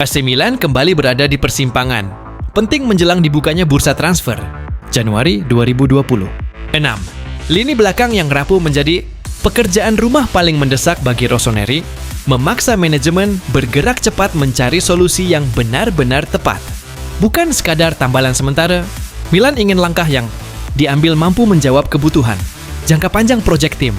AC Milan kembali berada di persimpangan penting menjelang dibukanya bursa transfer Januari 2020. 6. Lini belakang yang rapuh menjadi pekerjaan rumah paling mendesak bagi Rossoneri, memaksa manajemen bergerak cepat mencari solusi yang benar-benar tepat. Bukan sekadar tambalan sementara, Milan ingin langkah yang diambil mampu menjawab kebutuhan jangka panjang proyek tim,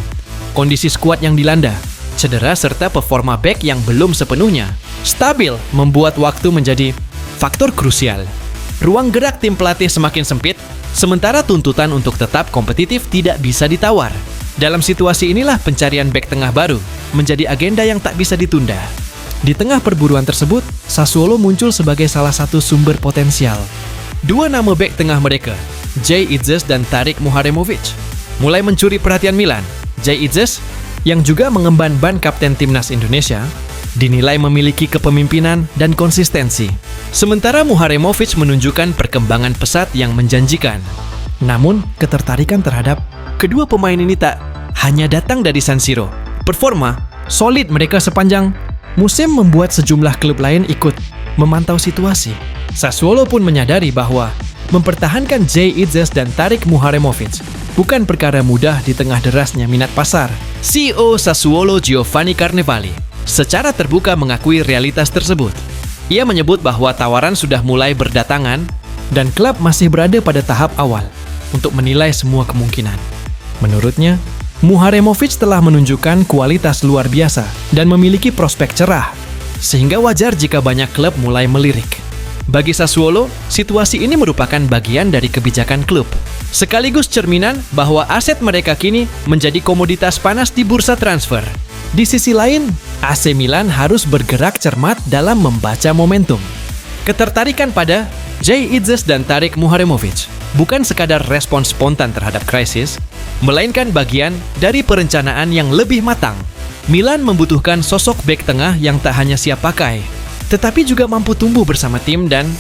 kondisi skuad yang dilanda, cedera serta performa bek yang belum sepenuhnya stabil membuat waktu menjadi faktor krusial. Ruang gerak tim pelatih semakin sempit, sementara tuntutan untuk tetap kompetitif tidak bisa ditawar. Dalam situasi inilah pencarian bek tengah baru menjadi agenda yang tak bisa ditunda. Di tengah perburuan tersebut, Sassuolo muncul sebagai salah satu sumber potensial. Dua nama bek tengah mereka, Jay Itzes dan Tarik Muharemovic, mulai mencuri perhatian Milan. Jay Itzes, yang juga mengemban ban kapten timnas Indonesia, dinilai memiliki kepemimpinan dan konsistensi. Sementara Muharemovic menunjukkan perkembangan pesat yang menjanjikan. Namun, ketertarikan terhadap kedua pemain ini tak hanya datang dari San Siro. Performa solid mereka sepanjang musim membuat sejumlah klub lain ikut memantau situasi. Sassuolo pun menyadari bahwa mempertahankan Jay Itzes dan Tarik Muharemovic bukan perkara mudah di tengah derasnya minat pasar. CEO Sassuolo Giovanni Carnevali secara terbuka mengakui realitas tersebut. Ia menyebut bahwa tawaran sudah mulai berdatangan dan klub masih berada pada tahap awal untuk menilai semua kemungkinan. Menurutnya, Muharemovic telah menunjukkan kualitas luar biasa dan memiliki prospek cerah, sehingga wajar jika banyak klub mulai melirik. Bagi Sassuolo, situasi ini merupakan bagian dari kebijakan klub, sekaligus cerminan bahwa aset mereka kini menjadi komoditas panas di bursa transfer. Di sisi lain, AC Milan harus bergerak cermat dalam membaca momentum. Ketertarikan pada Jay Itzes dan Tarik Muharemovic bukan sekadar respon spontan terhadap krisis, melainkan bagian dari perencanaan yang lebih matang. Milan membutuhkan sosok bek tengah yang tak hanya siap pakai, tetapi juga mampu tumbuh bersama tim dan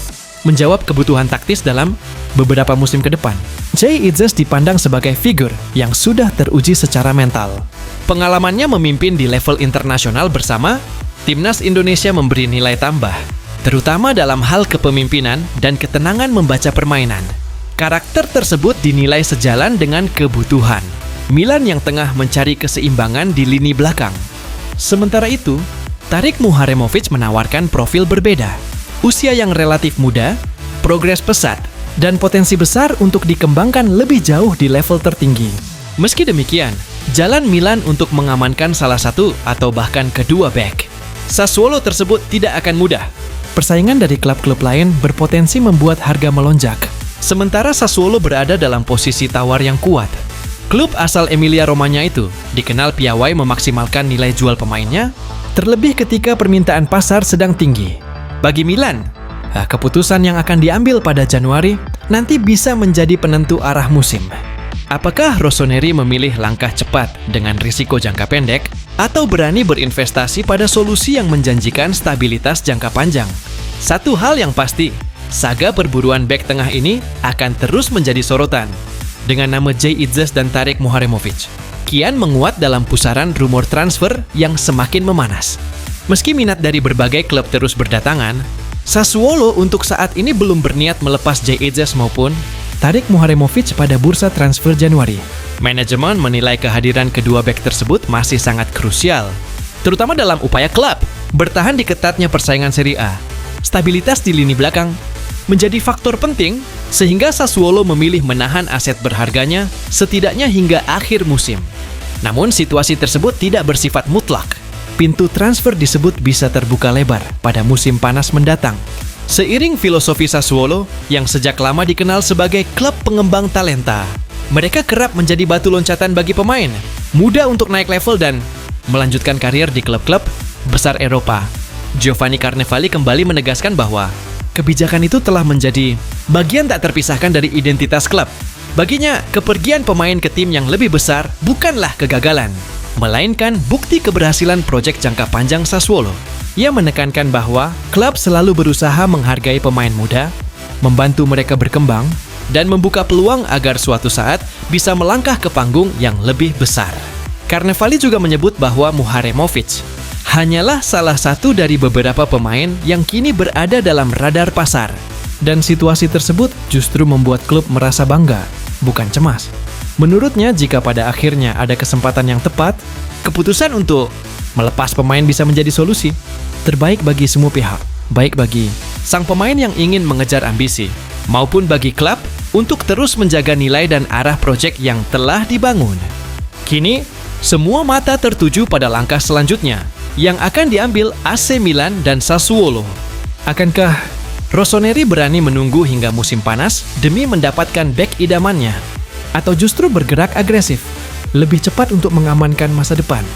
menjawab kebutuhan taktis dalam beberapa musim ke depan. Jay Itzes dipandang sebagai figur yang sudah teruji secara mental. Pengalamannya memimpin di level internasional bersama timnas Indonesia memberi nilai tambah, terutama dalam hal kepemimpinan dan ketenangan membaca permainan. Karakter tersebut dinilai sejalan dengan kebutuhan Milan yang tengah mencari keseimbangan di lini belakang. Sementara itu, Tarik Muharemovic menawarkan profil berbeda. Usia yang relatif muda, progres pesat, dan potensi besar untuk dikembangkan lebih jauh di level tertinggi. Meski demikian, jalan Milan untuk mengamankan salah satu atau bahkan kedua bek Sassuolo tersebut tidak akan mudah. Persaingan dari klub-klub lain berpotensi membuat harga melonjak, sementara Sassuolo berada dalam posisi tawar yang kuat. Klub asal Emilia-Romanya itu dikenal piawai memaksimalkan nilai jual pemainnya, terlebih ketika permintaan pasar sedang tinggi. Bagi Milan, keputusan yang akan diambil pada Januari nanti bisa menjadi penentu arah musim. Apakah Rossoneri memilih langkah cepat dengan risiko jangka pendek atau berani berinvestasi pada solusi yang menjanjikan stabilitas jangka panjang? Satu hal yang pasti, saga perburuan bek tengah ini akan terus menjadi sorotan. Dengan nama Jay Itzes dan Tarik Muharemovic kian menguat dalam pusaran rumor transfer yang semakin memanas. Meski minat dari berbagai klub terus berdatangan, Sassuolo untuk saat ini belum berniat melepas Jay Itzes maupun Tarik Muharemovic pada bursa transfer Januari. Manajemen menilai kehadiran kedua bek tersebut masih sangat krusial, terutama dalam upaya klub bertahan di ketatnya persaingan Serie A. Stabilitas di lini belakang menjadi faktor penting sehingga Sassuolo memilih menahan aset berharganya setidaknya hingga akhir musim. Namun situasi tersebut tidak bersifat mutlak. Pintu transfer disebut bisa terbuka lebar pada musim panas mendatang. Seiring filosofi Sassuolo yang sejak lama dikenal sebagai klub pengembang talenta, mereka kerap menjadi batu loncatan bagi pemain muda untuk naik level dan melanjutkan karir di klub-klub besar Eropa. Giovanni Carnevali kembali menegaskan bahwa kebijakan itu telah menjadi bagian tak terpisahkan dari identitas klub. Baginya, kepergian pemain ke tim yang lebih besar bukanlah kegagalan, melainkan bukti keberhasilan proyek jangka panjang Sassuolo. Ia menekankan bahwa klub selalu berusaha menghargai pemain muda, membantu mereka berkembang, dan membuka peluang agar suatu saat bisa melangkah ke panggung yang lebih besar. Carnevali juga menyebut bahwa Muharemovic hanyalah salah satu dari beberapa pemain yang kini berada dalam radar pasar. Dan situasi tersebut justru membuat klub merasa bangga, bukan cemas. Menurutnya, jika pada akhirnya ada kesempatan yang tepat, keputusan untuk melepas pemain bisa menjadi solusi terbaik bagi semua pihak, baik bagi sang pemain yang ingin mengejar ambisi, maupun bagi klub untuk terus menjaga nilai dan arah proyek yang telah dibangun. Kini, semua mata tertuju pada langkah selanjutnya, yang akan diambil AC Milan dan Sassuolo. Akankah Rossoneri berani menunggu hingga musim panas demi mendapatkan bek idamannya? Atau justru bergerak agresif, lebih cepat untuk mengamankan masa depan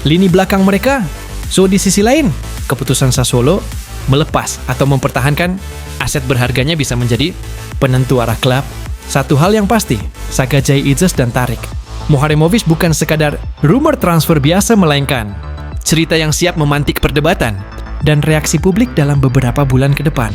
lini belakang mereka? So, di sisi lain, keputusan Sassuolo melepas atau mempertahankan aset berharganya bisa menjadi penentu arah klub. Satu hal yang pasti, Sagajai Idzes dan Tarik Muharremovic bukan sekadar rumor transfer biasa, melainkan cerita yang siap memantik perdebatan dan reaksi publik dalam beberapa bulan ke depan.